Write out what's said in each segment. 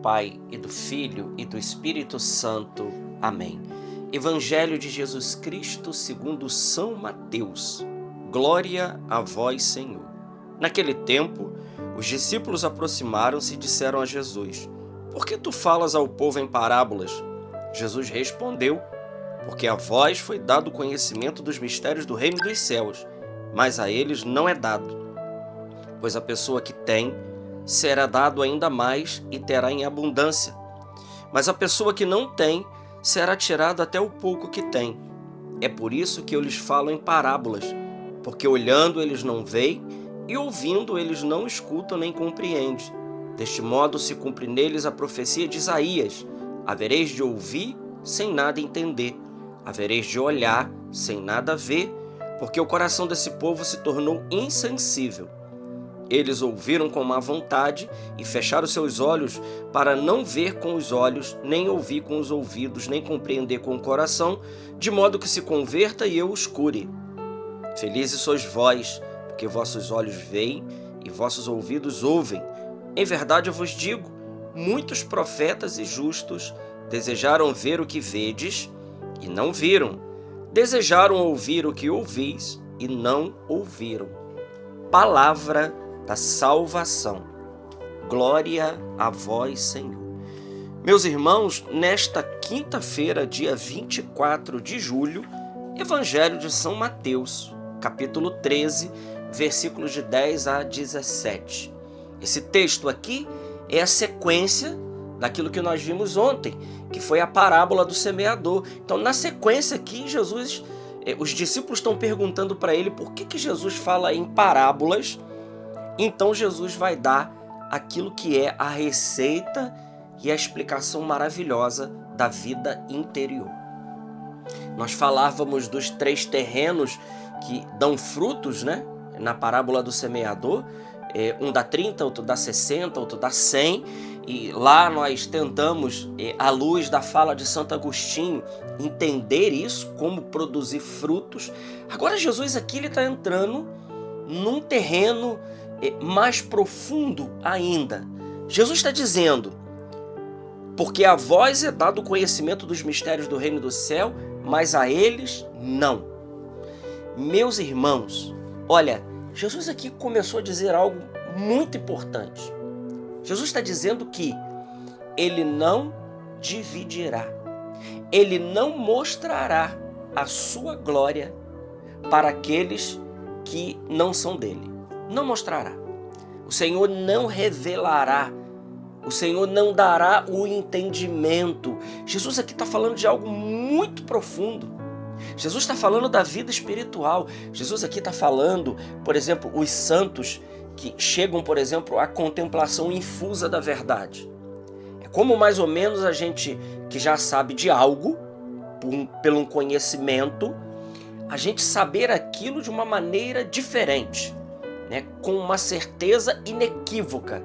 Pai, e do Filho, e do Espírito Santo. Amém. Evangelho de Jesus Cristo segundo São Mateus. Glória a vós, Senhor. Naquele tempo, os discípulos aproximaram-se e disseram a Jesus: Por que tu falas ao povo em parábolas? Jesus respondeu: Porque a vós foi dado o conhecimento dos mistérios do reino dos céus, mas a eles não é dado. Pois a pessoa que tem, será dado ainda mais e terá em abundância. Mas a pessoa que não tem, será tirado até o pouco que tem. É por isso que eu lhes falo em parábolas, porque olhando eles não veem, e ouvindo eles não escutam nem compreendem. Deste modo se cumpre neles a profecia de Isaías: havereis de ouvir sem nada entender, havereis de olhar sem nada ver, porque o coração desse povo se tornou insensível. Eles ouviram com má vontade e fecharam seus olhos para não ver com os olhos, nem ouvir com os ouvidos, nem compreender com o coração, de modo que se converta e eu os cure. Felizes sois vós, porque vossos olhos veem e vossos ouvidos ouvem. Em verdade eu vos digo, muitos profetas e justos desejaram ver o que vedes e não viram. Desejaram ouvir o que ouvis e não ouviram. Palavra da salvação. Glória a vós, Senhor. Meus irmãos, nesta quinta-feira, dia 24 de julho, Evangelho de São Mateus, capítulo 13, versículos de 10 a 17. Esse texto aqui é a sequência daquilo que nós vimos ontem, que foi a parábola do semeador. Então, na sequência aqui, os discípulos estão perguntando para ele por que Jesus fala em parábolas. Então Jesus vai dar aquilo que é a receita e a explicação maravilhosa da vida interior. Nós falávamos dos 3 terrenos que dão frutos, né? Na parábola do semeador. Um dá 30, outro dá 60, outro dá 100. E lá nós tentamos, à luz da fala de Santo Agostinho, entender isso, como produzir frutos. Agora Jesus aqui está entrando num terreno mais profundo ainda. Jesus está dizendo: porque a vós é dado o conhecimento dos mistérios do reino do céu, mas a eles não. Meus irmãos, olha, Jesus aqui começou a dizer algo muito importante. Jesus está dizendo que ele não dividirá, ele não mostrará a sua glória para aqueles que não são dele. Não mostrará. O Senhor não revelará. O Senhor não dará o entendimento. Jesus aqui está falando de algo muito profundo. Jesus está falando da vida espiritual. Jesus aqui está falando, por exemplo, os santos que chegam, por exemplo, à contemplação infusa da verdade. É como mais ou menos a gente que já sabe de algo, pelo um conhecimento, a gente saber aquilo de uma maneira diferente, né? Com uma certeza inequívoca.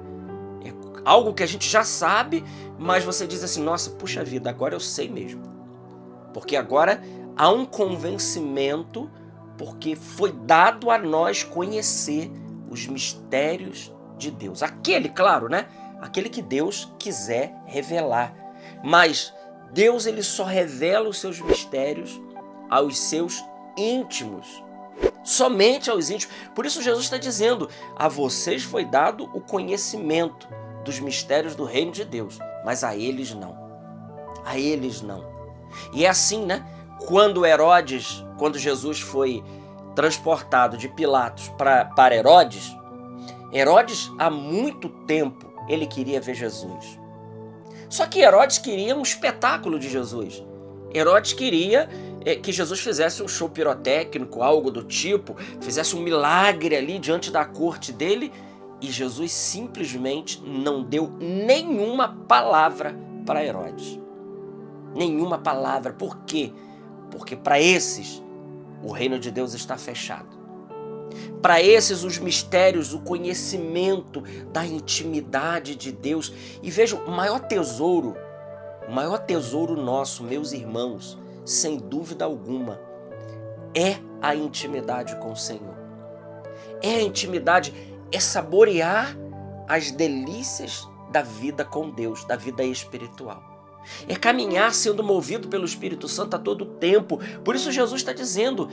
É algo que a gente já sabe, mas você diz assim: nossa, puxa vida, agora eu sei mesmo. Porque agora há um convencimento, porque foi dado a nós conhecer os mistérios de Deus. Aquele, claro, né? Aquele que Deus quiser revelar. Mas Deus, ele só revela os seus mistérios aos seus íntimos. Somente aos íntimos. Por isso Jesus está dizendo: a vocês foi dado o conhecimento dos mistérios do reino de Deus, mas a eles não. A eles não. E é assim, né? Quando Jesus foi transportado de Pilatos para Herodes, há muito tempo ele queria ver Jesus. Só que Herodes queria um espetáculo de Jesus. Herodes queria que Jesus fizesse um show pirotécnico, algo do tipo, fizesse um milagre ali diante da corte dele, e Jesus simplesmente não deu nenhuma palavra para Herodes. Nenhuma palavra. Por quê? Porque para esses o reino de Deus está fechado. Para esses os mistérios, o conhecimento da intimidade de Deus. E vejam, o maior tesouro nosso, meus irmãos, sem dúvida alguma, é a intimidade com o Senhor. É a intimidade, é saborear as delícias da vida com Deus, da vida espiritual. É caminhar sendo movido pelo Espírito Santo a todo tempo. Por isso Jesus está dizendo,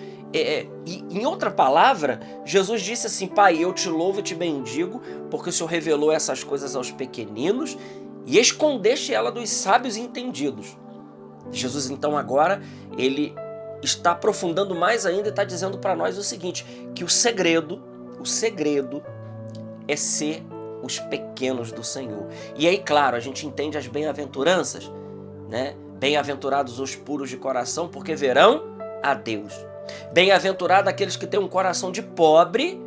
em outra palavra, Jesus disse assim: Pai, eu te louvo e te bendigo, porque o Senhor revelou essas coisas aos pequeninos e escondeste ela dos sábios e entendidos. Jesus então agora, ele está aprofundando mais ainda e está dizendo para nós o seguinte, que o segredo é ser os pequenos do Senhor. E aí, claro, a gente entende as bem-aventuranças, né? Bem-aventurados os puros de coração, porque verão a Deus. Bem-aventurado aqueles que têm um coração de pobre,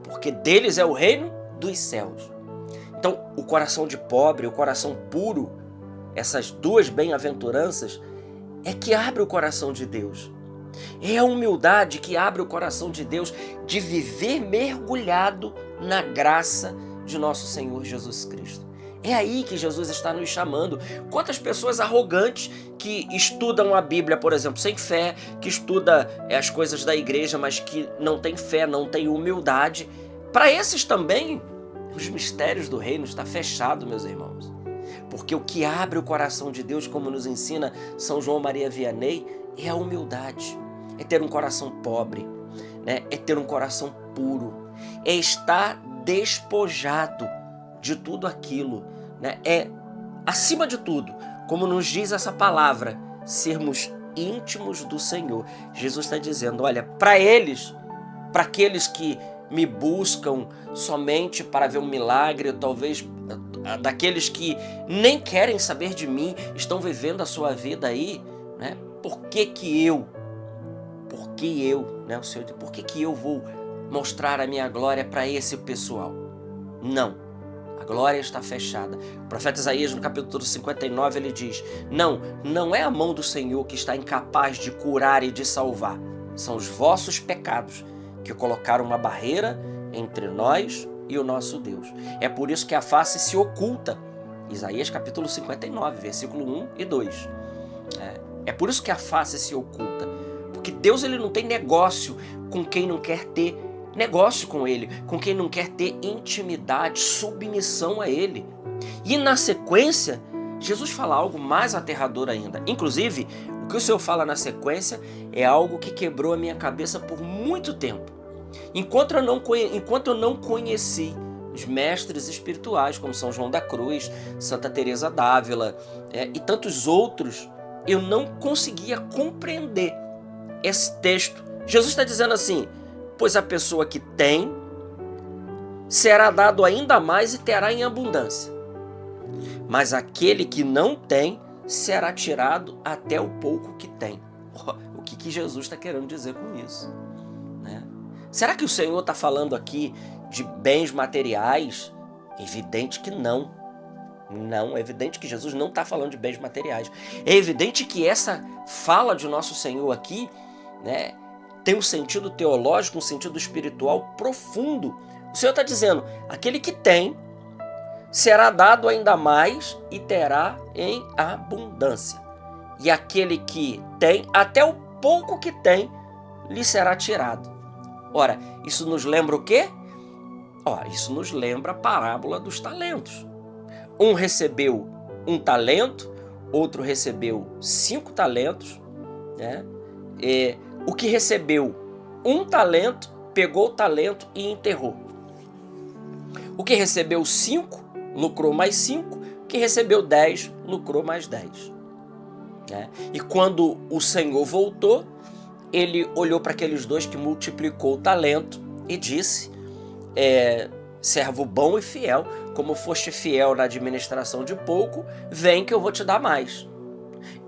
porque deles é o reino dos céus. Então, o coração de pobre, o coração puro, essas duas bem-aventuranças, é que abre o coração de Deus. É a humildade que abre o coração de Deus de viver mergulhado na graça de nosso Senhor Jesus Cristo. É aí que Jesus está nos chamando. Quantas pessoas arrogantes que estudam a Bíblia, por exemplo, sem fé, que estuda as coisas da igreja, mas que não tem fé, não tem humildade. Para esses também, os mistérios do reino estão fechados, meus irmãos. Porque o que abre o coração de Deus, como nos ensina São João Maria Vianney, é a humildade. É ter um coração pobre, né? É ter um coração puro. É estar despojado de tudo aquilo, né? É, acima de tudo, como nos diz essa palavra, sermos íntimos do Senhor. Jesus está dizendo, olha, para eles, para aqueles que me buscam somente para ver um milagre, talvez daqueles que nem querem saber de mim, estão vivendo a sua vida aí, né? Por que eu, né? O Senhor, por que eu vou mostrar a minha glória para esse pessoal? Não. A glória está fechada. O profeta Isaías, no capítulo 59, ele diz, não é a mão do Senhor que está incapaz de curar e de salvar. São os vossos pecados que colocaram uma barreira entre nós e o nosso Deus. É por isso que a face se oculta. Isaías capítulo 59, versículo 1 e 2. É por isso que a face se oculta. Porque Deus, ele não tem negócio com quem não quer ter negócio com ele, com quem não quer ter intimidade, submissão a ele. E na sequência, Jesus fala algo mais aterrador ainda. Inclusive, o que o Senhor fala na sequência é algo que quebrou a minha cabeça por muito tempo. Enquanto eu não conheci os mestres espirituais, como São João da Cruz, Santa Teresa d'Ávila e tantos outros, eu não conseguia compreender esse texto. Jesus está dizendo assim, pois a pessoa que tem, será dado ainda mais e terá em abundância. Mas aquele que não tem, será tirado até o pouco que tem. O que Jesus está querendo dizer com isso? Né? Será que o Senhor está falando aqui de bens materiais? Evidente que não. Não, é evidente que Jesus não está falando de bens materiais. É evidente que essa fala de nosso Senhor aqui, né, tem um sentido teológico, um sentido espiritual profundo. O Senhor está dizendo, aquele que tem, será dado ainda mais e terá em abundância. E aquele que tem, até o pouco que tem, lhe será tirado. Ora, isso nos lembra o quê? Isso nos lembra a parábola dos talentos. Um recebeu 1 talento, outro recebeu 5 talentos, né? O que recebeu 1 talento, pegou o talento e enterrou. O que recebeu 5, lucrou mais 5. O que recebeu 10, lucrou mais 10. Né? E quando o Senhor voltou, ele olhou para aqueles dois que multiplicou o talento e disse, servo bom e fiel, como foste fiel na administração de pouco, vem que eu vou te dar mais.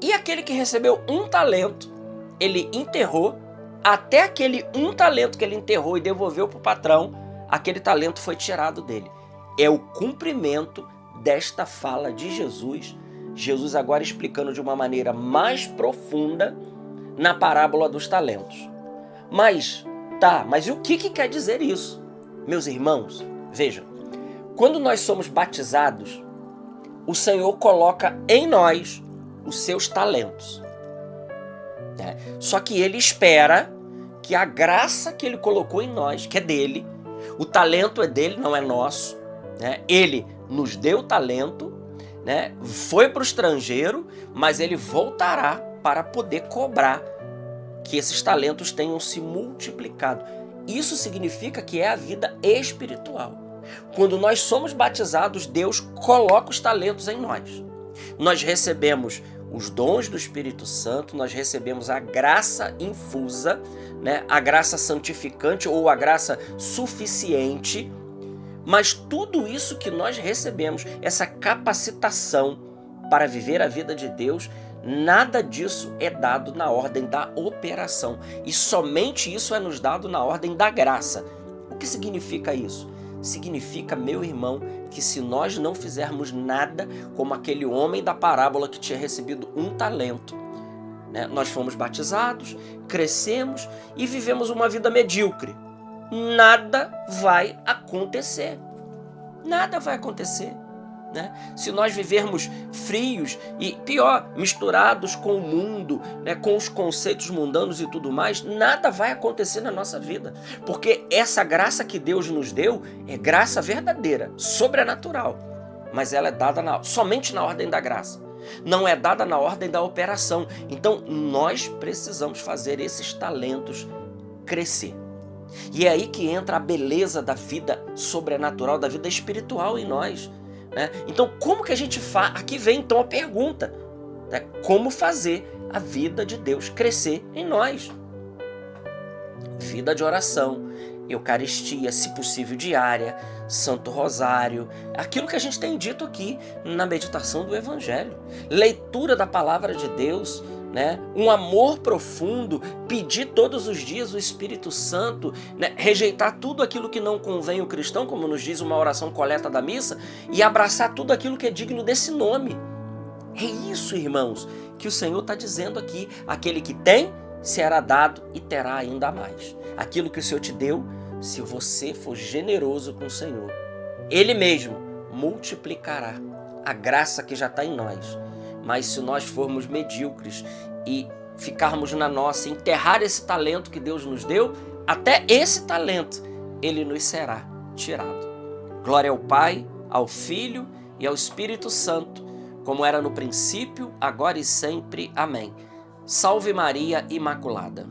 E aquele que recebeu 1 talento, ele enterrou, até aquele 1 talento que ele enterrou e devolveu para o patrão, aquele talento foi tirado dele. É o cumprimento desta fala de Jesus, Jesus agora explicando de uma maneira mais profunda na parábola dos talentos. Mas e o que quer dizer isso? Meus irmãos, vejam, quando nós somos batizados, o Senhor coloca em nós os seus talentos. Só que ele espera que a graça que ele colocou em nós, que é dele, o talento é dele, não é nosso, né? Ele nos deu talento, né? Foi para o estrangeiro, mas ele voltará para poder cobrar que esses talentos tenham se multiplicado. Isso significa que é a vida espiritual. Quando nós somos batizados, Deus coloca os talentos em nós. Nós recebemos os dons do Espírito Santo, nós recebemos a graça infusa, né? A graça santificante ou a graça suficiente, mas tudo isso que nós recebemos, essa capacitação para viver a vida de Deus, nada disso é dado na ordem da operação. E somente isso é nos dado na ordem da graça. O que significa isso? Significa, meu irmão, que se nós não fizermos nada como aquele homem da parábola que tinha recebido um talento, né? Nós fomos batizados, crescemos e vivemos uma vida medíocre. Nada vai acontecer. Nada vai acontecer. Né? Se nós vivermos frios e, pior, misturados com o mundo, né, com os conceitos mundanos e tudo mais, nada vai acontecer na nossa vida, porque essa graça que Deus nos deu é graça verdadeira, sobrenatural, mas ela é dada somente na ordem da graça, não é dada na ordem da operação. Então nós precisamos fazer esses talentos crescer. E é aí que entra a beleza da vida sobrenatural, da vida espiritual em nós. Então, como que a gente faz? Aqui vem então a pergunta, né? Como fazer a vida de Deus crescer em nós? Vida de oração, Eucaristia, se possível diária, Santo Rosário, aquilo que a gente tem dito aqui na meditação do Evangelho, leitura da Palavra de Deus, né? Um amor profundo, pedir todos os dias o Espírito Santo, né? Rejeitar tudo aquilo que não convém ao cristão, como nos diz uma oração coleta da missa, e abraçar tudo aquilo que é digno desse nome. É isso, irmãos, que o Senhor está dizendo aqui. Aquele que tem, será dado e terá ainda mais. Aquilo que o Senhor te deu, se você for generoso com o Senhor, Ele mesmo multiplicará a graça que já está em nós. Mas se nós formos medíocres e ficarmos na nossa, enterrar esse talento que Deus nos deu, até esse talento ele nos será tirado. Glória ao Pai, ao Filho e ao Espírito Santo, como era no princípio, agora e sempre. Amém. Salve Maria Imaculada.